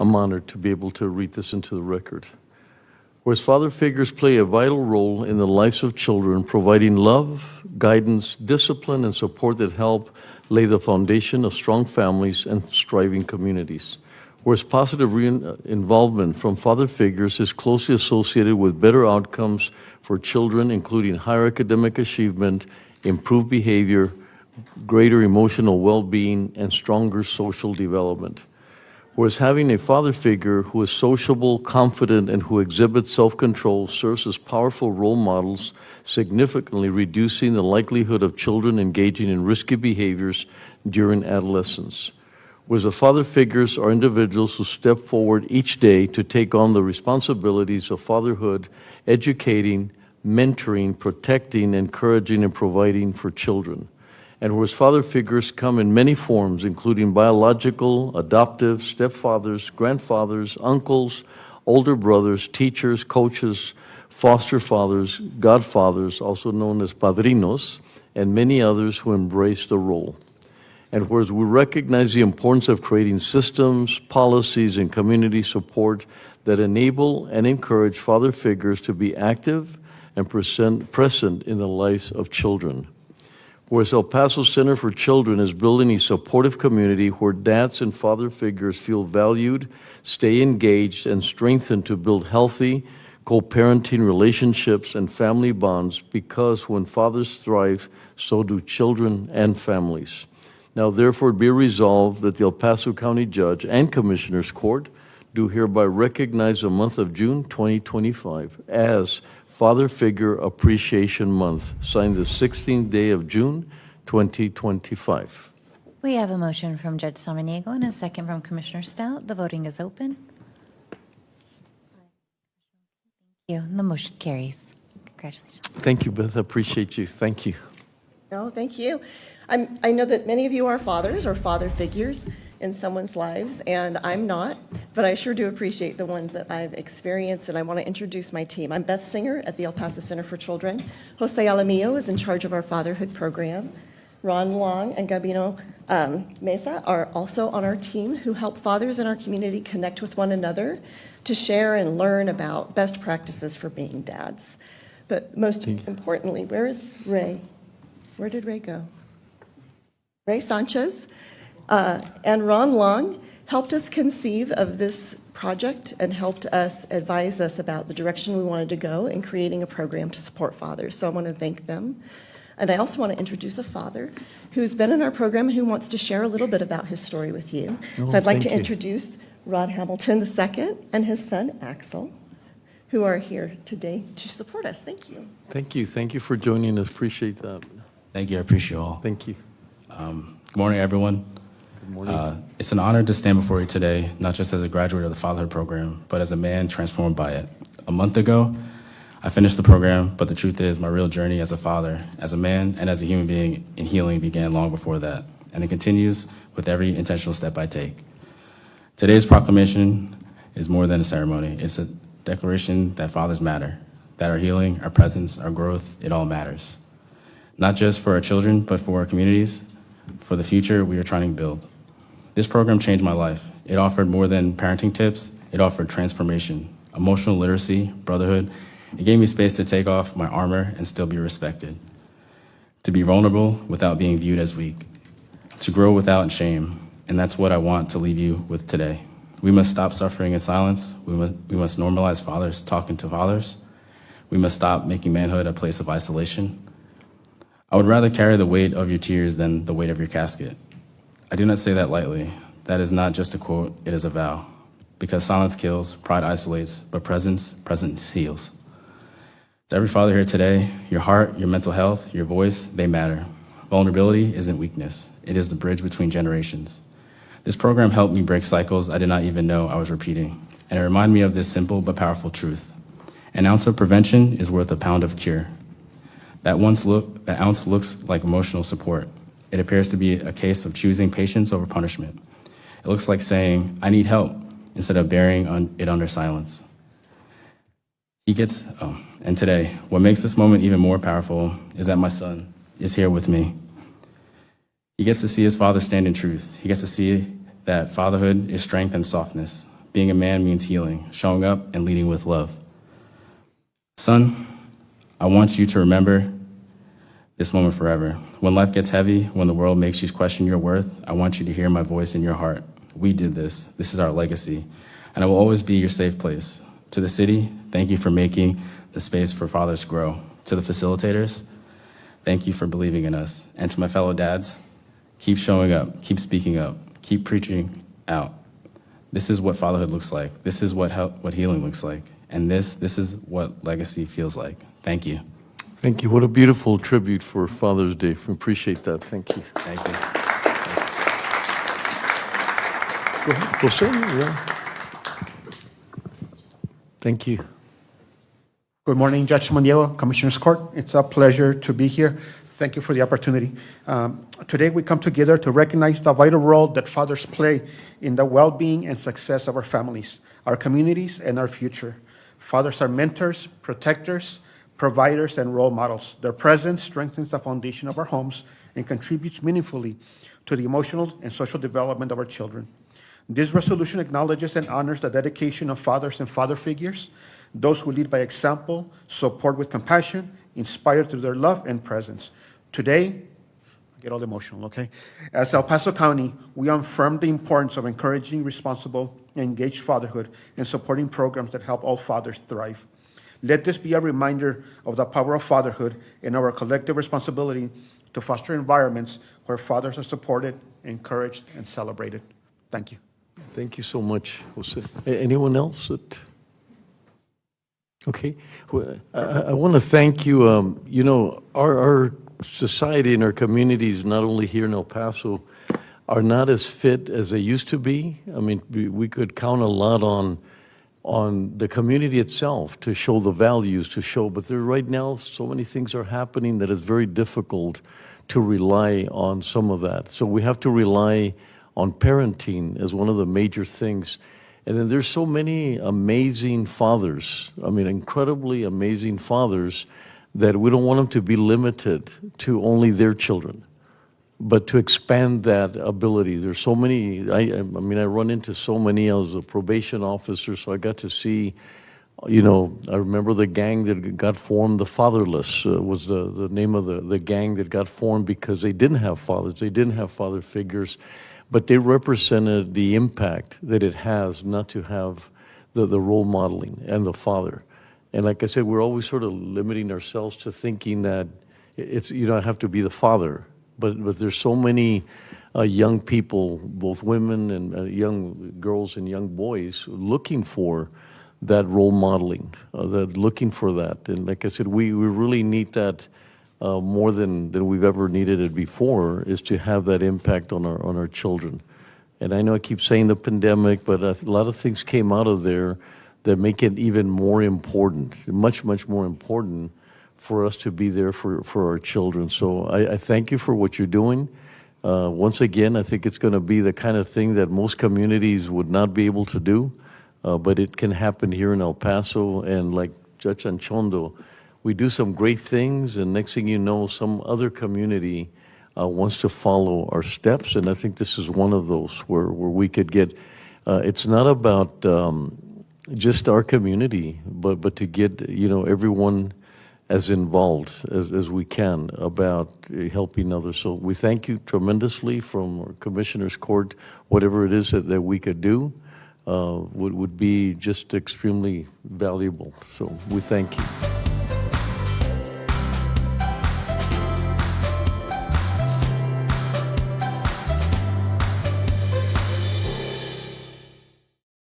I'm honored to be able to read this into the record. Whereas father figures play a vital role in the lives of children, providing love, guidance, discipline, and support that help lay the foundation of strong families and thriving communities. Whereas positive involvement from father figures is closely associated with better outcomes for children, including higher academic achievement, improved behavior, greater emotional well-being, and stronger social development. Whereas having a father figure who is sociable, confident, and who exhibits self-control serves as powerful role models, significantly reducing the likelihood of children engaging in risky behaviors during adolescence. Whereas the father figures are individuals who step forward each day to take on the responsibilities of fatherhood, educating, mentoring, protecting, encouraging, and providing for children. And whereas father figures come in many forms, including biological, adoptive, stepfathers, grandfathers, uncles, older brothers, teachers, coaches, foster fathers, godfathers, also known as padrinos, and many others who embrace the role. And whereas we recognize the importance of creating systems, policies, and community support that enable and encourage father figures to be active and present in the lives of children. Whereas El Paso Center for Children is building a supportive community where dads and father figures feel valued, stay engaged, and strengthened to build healthy, co-parenting relationships and family bonds, because when fathers thrive, so do children and families. Now, therefore, be resolved that the El Paso County Judge and Commissioners Court do hereby recognize the month of June 2025 as Father Figure Appreciation Month, signed the 16th day of June, 2025. We have a motion from Judge Samaniego and a second from Commissioner Stout. The voting is open. Thank you. The motion carries. Congratulations. Thank you, Beth. I appreciate you. Thank you. No, thank you. I know that many of you are fathers or father figures in someone's lives, and I'm not, but I sure do appreciate the ones that I've experienced, and I want to introduce my team. I'm Beth Singer at the El Paso Center for Children. Jose Alamillo is in charge of our Fatherhood Program. Ron Long and Gabino Mesa are also on our team, who help fathers in our community connect with one another to share and learn about best practices for being dads. But most importantly, where is Ray? Where did Ray go? Ray Sanchez and Ron Long helped us conceive of this project and helped us advise us about the direction we wanted to go in creating a program to support fathers. So I want to thank them. And I also want to introduce a father who's been in our program and who wants to share a little bit about his story with you. So I'd like to introduce Rod Hamilton II and his son Axel, who are here today to support us. Thank you. Thank you. Thank you for joining us. Appreciate that. Thank you. I appreciate you all. Thank you. Good morning, everyone. Good morning. It's an honor to stand before you today, not just as a graduate of the Fatherhood Program, but as a man transformed by it. A month ago, I finished the program, but the truth is my real journey as a father, as a man, and as a human being in healing began long before that, and it continues with every intentional step I take. Today's proclamation is more than a ceremony. It's a declaration that fathers matter, that our healing, our presence, our growth, it all matters. Not just for our children, but for our communities, for the future we are trying to build. This program changed my life. It offered more than parenting tips. It offered transformation, emotional literacy, brotherhood. It gave me space to take off my armor and still be respected, to be vulnerable without being viewed as weak, to grow without shame. And that's what I want to leave you with today. We must stop suffering in silence. We must normalize fathers talking to fathers. We must stop making manhood a place of isolation. I would rather carry the weight of your tears than the weight of your casket. I do not say that lightly. That is not just a quote, it is a vow. Because silence kills, pride isolates, but presence heals. To every father here today, your heart, your mental health, your voice, they matter. Vulnerability isn't weakness. It is the bridge between generations. This program helped me break cycles I did not even know I was repeating. And it reminded me of this simple but powerful truth. An ounce of prevention is worth a pound of cure. That ounce looks like emotional support. It appears to be a case of choosing patience over punishment. It looks like saying, I need help, instead of burying it under silence. And today, what makes this moment even more powerful is that my son is here with me. He gets to see his father stand in truth. He gets to see that fatherhood is strength and softness, Being a man means healing, showing up, and leading with love. Son, I want you to remember this moment forever. When life gets heavy, when the world makes you question your worth, I want you to hear my voice in your heart. We did this. This is our legacy. And I will always be your safe place. To the city, thank you for making the space for fathers grow. To the facilitators, thank you for believing in us. And to my fellow dads, keep showing up, keep speaking up, keep preaching out. This is what fatherhood looks like. This is what healing looks like. And this is what legacy feels like. Thank you. Thank you. What a beautiful tribute for Father's Day. We appreciate that. Thank you. Thank you. Go ahead. Jose, yeah. Thank you. Good morning, Judge Mondiego, Commissioner's Court. It's a pleasure to be here. Thank you for the opportunity. Today we come together to recognize the vital role that fathers play in the well-being and success of our families, our communities, and our future. Fathers are mentors, protectors, providers, and role models. Their presence strengthens the foundation of our homes and contributes meaningfully to the emotional and social development of our children. This resolution acknowledges and honors the dedication of fathers and father figures, those who lead by example, support with compassion, inspire through their love and presence. Today, I get all emotional, okay? As El Paso County, we affirm the importance of encouraging responsible and engaged fatherhood and supporting programs that help all fathers thrive. Let this be a reminder of the power of fatherhood and our collective responsibility to foster environments where fathers are supported, encouraged, and celebrated. Thank you. Thank you so much, Jose. Anyone else? Okay. Well, I want to thank you. You know, our society and our communities, not only here in El Paso, are not as fit as they used to be. I mean, we could count a lot on the community itself to show the values, but there right now so many things are happening that it's very difficult to rely on some of that. So we have to rely on parenting as one of the major things. And then there's so many amazing fathers, I mean, incredibly amazing fathers, that we don't want them to be limited to only their children, but to expand that ability. There's so many, I mean, I run into so many. I was a probation officer, so I got to see, you know, I remember the gang that got formed, the Fatherless was the name of the gang that got formed because they didn't have fathers, they didn't have father figures, but they represented the impact that it has not to have the role modeling and the father. And like I said, we're always sort of limiting ourselves to thinking that it's, you don't have to be the father. But there's so many young people, both women and young girls and young boys, looking for that role modeling, looking for that. And like I said, we really need that more than we've ever needed it before, is to have that impact on our children. And I know I keep saying the pandemic, but a lot of things came out of there that make it even more important, much, much more important for us to be there for our children. So I thank you for what you're doing. Once again, I think it's going to be the kind of thing that most communities would not be able to do, but it can happen here in El Paso. And like Judge Anchondo, we do some great things, and next thing you know, some other community wants to follow our steps. And I think this is one of those where we could get, it's not about just our community, but to get, you know, everyone as involved as we can about helping others. So we thank you tremendously from our Commissioner's Court. Whatever it is that we could do would be just extremely valuable. So we thank you.